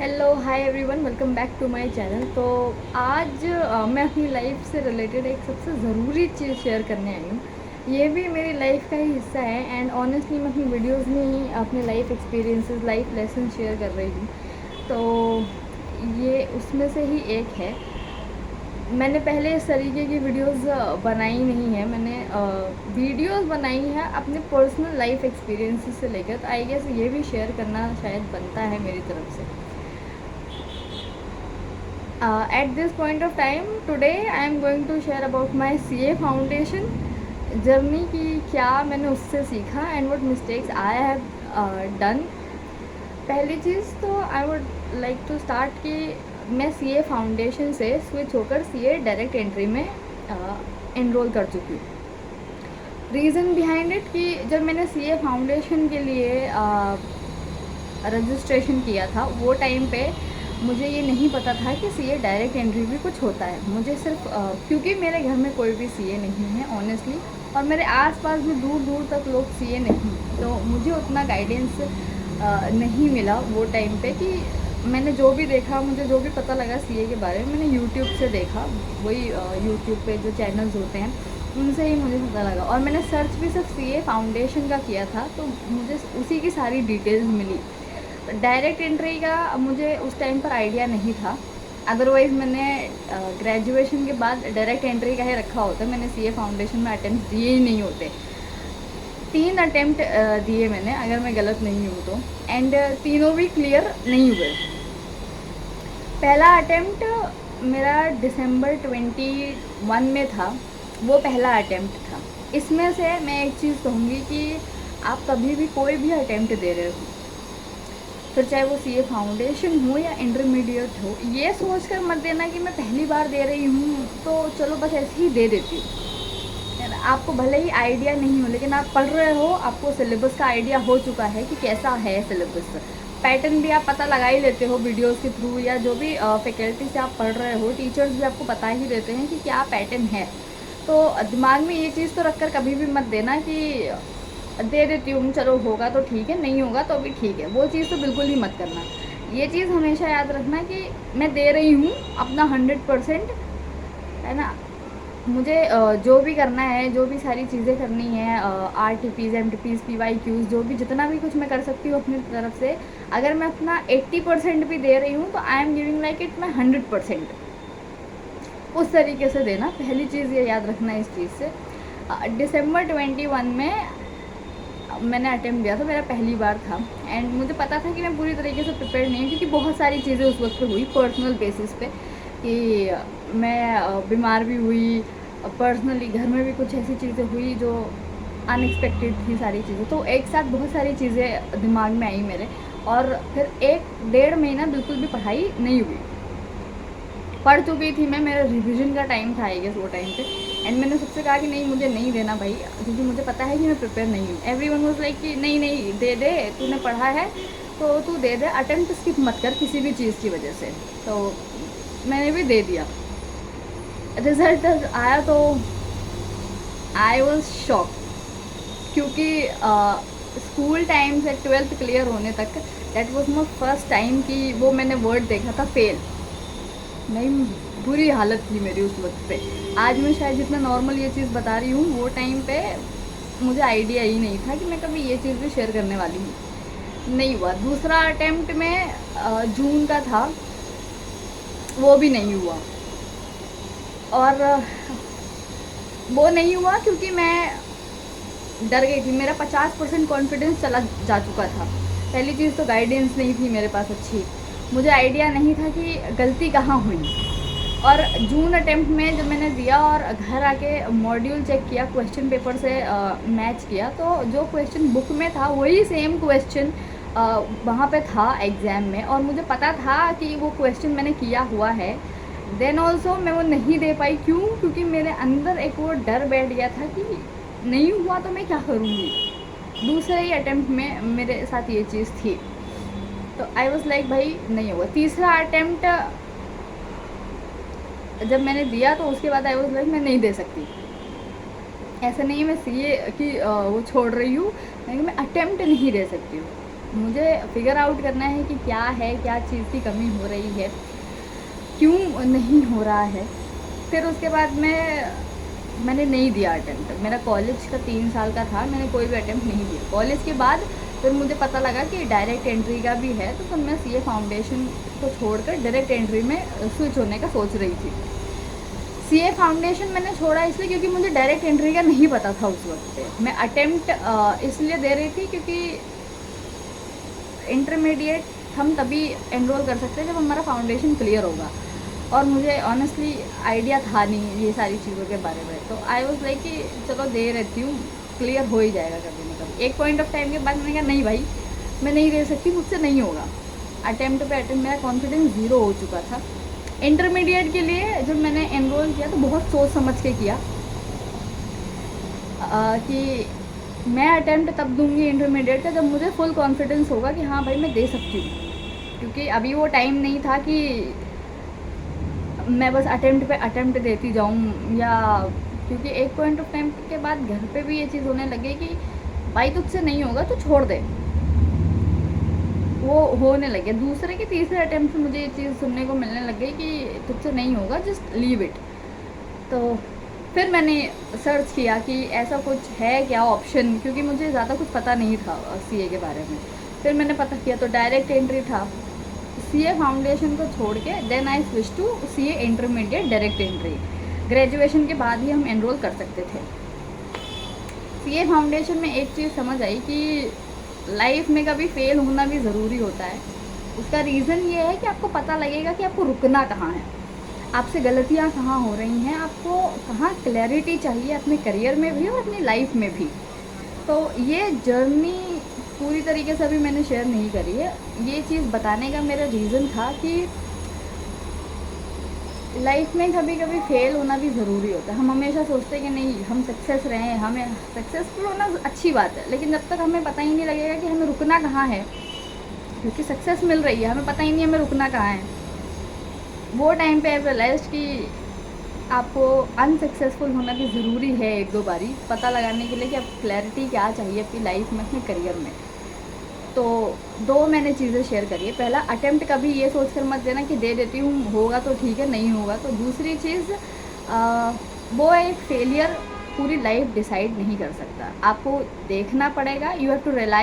Hello hi everyone, welcome back to my channel. तो आज मैं अपनी लाइफ से रिलेटेड एक सबसे ज़रूरी चीज़ शेयर करने आई हूँ। ये भी मेरी लाइफ का ही हिस्सा है एंड ऑनेस्टली मैं अपनी वीडियोस में ही अपने life experiences, life lesson share कर रही हूँ। तो ये उसमें से ही एक है। मैंने पहले इस तरीके की वीडियोस बनाई नहीं है। मैंने वीडियोस बनाई है अपने पर्सनल लाइफ एक्सपीरियंसेस से लेकर। तो आई गेस ये भी शेयर करना शायद बनता है मेरी तरफ से। At this point of time today I am going to share about my CA foundation journey की, क्या मैंने उससे सीखा and what mistakes I have done. पहली चीज़ तो I would like to start कि मैं CA फाउंडेशन से स्विच होकर CA डायरेक्ट एंट्री में एनरोल कर चुकी हूँ। रीज़न बिहाइंड इट कि जब मैंने CA फाउंडेशन के लिए रजिस्ट्रेशन किया था वो टाइम पे मुझे ये नहीं पता था कि CA डायरेक्ट एंट्री भी कुछ होता है। मुझे सिर्फ क्योंकि मेरे घर में कोई भी CA नहीं है ऑनेस्टली, और मेरे आसपास भी दूर दूर तक लोग CA नहीं, तो मुझे उतना गाइडेंस नहीं मिला वो टाइम पे। कि मैंने जो भी देखा, मुझे जो भी पता लगा CA के बारे में, मैंने यूट्यूब से देखा। वही यूट्यूब पे जो चैनल्स होते हैं उनसे ही मुझे पता लगा, और मैंने सर्च भी सिर्फ CA फाउंडेशन का किया था, तो मुझे उसी की सारी डिटेल्स मिली। डायरेक्ट एंट्री का मुझे उस टाइम पर आइडिया नहीं था। अदरवाइज़ मैंने ग्रेजुएशन के बाद डायरेक्ट एंट्री का ही रखा होता। मैंने CA फाउंडेशन में अटेम्प्ट दिए ही नहीं होते। 3 अटेम्प्ट दिए मैंने, अगर मैं गलत नहीं हूँ तो, एंड तीनों भी क्लियर नहीं हुए। पहला अटेम्प्ट मेरा दिसंबर 21 में था, वो पहला अटेम्प्ट था। इसमें से मैं एक चीज़ कहूँगी कि आप कभी भी कोई भी अटेम्प्ट दे रहे हो, फिर चाहे वो CA फाउंडेशन हो या इंटरमीडिएट हो, ये सोच कर मत देना कि मैं पहली बार दे रही हूँ तो चलो बस ऐसे ही दे देती हूँ। आपको भले ही आइडिया नहीं हो, लेकिन आप पढ़ रहे हो, आपको सिलेबस का आइडिया हो चुका है कि कैसा है सिलेबस। पैटर्न भी आप पता लगा ही लेते हो वीडियोस के थ्रू, या जो भी फैकल्टी से आप पढ़ रहे हो, टीचर्स भी आपको बता ही देते हैं कि क्या पैटर्न है। तो दिमाग में ये चीज़ तो रखकर कभी भी मत देना कि दे देती हूँ, चलो होगा तो ठीक है, नहीं होगा तो भी ठीक है। वो चीज़ तो बिल्कुल ही मत करना। ये चीज़ हमेशा याद रखना कि मैं दे रही हूँ अपना 100%, है ना। मुझे जो भी करना है, जो भी सारी चीज़ें करनी है, RTPs, MTPs, PYQs, जो भी जितना भी कुछ मैं कर सकती हूँ अपनी तरफ से, अगर मैं अपना 80% भी दे रही हूँ तो I am giving like it मैं 100%। उस तरीके से देना, पहली चीज़ ये याद रखना इस चीज़ से। दिसंबर 21 में मैंने अटेम्प्ट दिया था, मेरा पहली बार था, एंड मुझे पता था कि मैं पूरी तरीके से प्रिपेयर नहीं हूँ, क्योंकि बहुत सारी चीज़ें उस वक्त पे हुई पर्सनल बेसिस पे। कि मैं बीमार भी हुई, पर्सनली घर में भी कुछ ऐसी चीज़ें हुई जो अनएक्सपेक्टेड थी सारी चीज़ें। तो एक साथ बहुत सारी चीज़ें दिमाग में आई मेरे, और फिर 1-1.5 महीना बिल्कुल भी पढ़ाई नहीं हुई। पढ़ चुकी थी मैं, मेरा रिवीजन का टाइम था आई गेस वो टाइम पे, एंड मैंने सबसे कहा कि नहीं मुझे नहीं देना भाई, क्योंकि मुझे पता है कि मैं प्रिपेयर नहीं हूँ। एवरीवन वाज लाइक कि नहीं नहीं दे दे, तूने पढ़ा है तो तू दे दे, अटेम्प्ट स्किप मत कर किसी भी चीज़ की वजह से। तो मैंने भी दे दिया। रिज़ल्ट आया तो आई वॉज शॉक, क्योंकि स्कूल टाइम से 12th क्लियर होने तक that was my first time कि वो मैंने वर्ड देखा था फेल। नहीं, बुरी हालत थी मेरी उस वक्त पे। आज मैं शायद जितना नॉर्मल ये चीज़ बता रही हूँ, वो टाइम पे मुझे आइडिया ही नहीं था कि मैं कभी ये चीज़ भी शेयर करने वाली हूँ। नहीं हुआ। दूसरा अटेम्प्ट में जून का था, वो भी नहीं हुआ। और वो नहीं हुआ क्योंकि मैं डर गई थी। मेरा 50% कॉन्फिडेंस चला जा चुका था। पहली चीज़ तो गाइडेंस नहीं थी मेरे पास अच्छी, मुझे आइडिया नहीं था कि गलती कहाँ हुई। और जून अटेम्प्ट में जब मैंने दिया और घर आके मॉड्यूल चेक किया, क्वेश्चन पेपर से मैच किया, तो जो क्वेश्चन बुक में था वही सेम क्वेश्चन वहाँ पे था एग्ज़ाम में, और मुझे पता था कि वो क्वेश्चन मैंने किया हुआ है। देन ऑल्सो मैं वो नहीं दे पाई। क्यों? क्योंकि मेरे अंदर एक वो डर बैठ गया था कि नहीं हुआ तो मैं क्या करूँगी। दूसरे ही अटेम्प्ट में मेरे साथ ये चीज़ थी, तो आई वॉज लाइक भाई नहीं हुआ। तीसरा अटेम्प्ट जब मैंने दिया तो उसके बाद आई वॉज लाइक मैं नहीं दे सकती। ऐसा नहीं है मैं CA की वो छोड़ रही हूँ, लेकिन मैं अटेम्प्ट नहीं दे सकती हूँ। मुझे फिगर आउट करना है कि क्या चीज़ की कमी हो रही है, क्यों नहीं हो रहा है। फिर उसके बाद मैंने नहीं दिया अटेम्प्ट। मेरा कॉलेज का 3 साल का था, मैंने कोई भी अटेम्प्ट नहीं दिया। कॉलेज के बाद फिर मुझे पता लगा कि डायरेक्ट एंट्री का भी है, तो फिर मैं सीए फाउंडेशन को छोड़कर डायरेक्ट एंट्री में स्विच होने का सोच रही थी। सीए फाउंडेशन मैंने छोड़ा इसलिए क्योंकि मुझे डायरेक्ट एंट्री का नहीं पता था उस वक्त पे। मैं अटेम्प्ट इसलिए दे रही थी क्योंकि इंटरमीडिएट हम तभी एनरोल कर सकते हैं जब हमारा फाउंडेशन क्लियर होगा, और मुझे ऑनेस्टली आइडिया था नहीं ये सारी चीज़ों के बारे में। तो आई वॉज लाइक कि चलो दे रहती हूँ, क्लियर हो ही जाएगा कभी ना कभी। एक पॉइंट ऑफ टाइम के बाद मैंने कहा नहीं भाई, मैं नहीं दे सकती, मुझसे नहीं होगा। अटेम्प्ट पे अटेम्प्ट मेरा कॉन्फिडेंस ज़ीरो हो चुका था। इंटरमीडिएट के लिए जब मैंने एनरोल किया तो बहुत सोच समझ के किया कि मैं अटेम्प्ट तब दूंगी इंटरमीडिएट का जब मुझे फुल कॉन्फिडेंस होगा कि हाँ भाई मैं दे सकती हूँ। क्योंकि अभी वो टाइम नहीं था कि मैं बस अटेम्प्ट पे अटेम्प्ट देती जाऊँ, या क्योंकि एक पॉइंट ऑफ टाइम के बाद घर पे भी ये चीज़ होने लगे कि भाई तुझसे नहीं होगा तो छोड़ दे। वो होने लगे दूसरे के तीसरे अटेम्प्ट में मुझे ये चीज़ सुनने को मिलने लग गई कि तुझसे नहीं होगा, जस्ट लीव इट। तो फिर मैंने सर्च किया कि ऐसा कुछ है क्या ऑप्शन, क्योंकि मुझे ज़्यादा कुछ पता नहीं था सीए के बारे में। फिर मैंने पता किया तो डायरेक्ट एंट्री था। सीए फाउंडेशन को छोड़ के then I switch to CA intermediate direct entry. Graduation के बाद ही हम एनरोल कर सकते थे। सीए फाउंडेशन में एक चीज़ समझ आई कि लाइफ में कभी फेल होना भी ज़रूरी होता है। उसका रीज़न ये है कि आपको पता लगेगा कि आपको रुकना कहाँ है, आपसे गलतियाँ कहाँ हो रही हैं, आपको कहाँ क्लैरिटी चाहिए अपने करियर में भी और अपनी लाइफ में भी। तो ये जर्नी पूरी तरीके से अभी मैंने शेयर नहीं करी है। ये चीज़ बताने का मेरा रीज़न था कि लाइफ में कभी कभी फेल होना भी ज़रूरी होता है। हम हमेशा सोचते हैं कि नहीं हम सक्सेस रहें, हमें सक्सेसफुल होना अच्छी बात है, लेकिन जब तक हमें पता ही नहीं लगेगा कि हमें रुकना कहाँ है, क्योंकि सक्सेस मिल रही है हमें पता ही नहीं हमें रुकना कहाँ है, वो टाइम पे आई रियलाइज कि आपको अनसक्सेसफुल होना भी ज़रूरी है एक दो बारी पता लगाने के लिए कि आप क्लैरिटी क्या चाहिए अपनी लाइफ में, अपने करियर में। तो दो मैंने चीज़ें शेयर करी है। पहला, अटेम्प्ट कभी ये सोच कर मत देना कि दे देती हूँ होगा तो ठीक है, नहीं होगा तो। दूसरी चीज़, वो एक फेलियर पूरी लाइफ डिसाइड नहीं कर सकता, आपको देखना पड़ेगा। You have to realise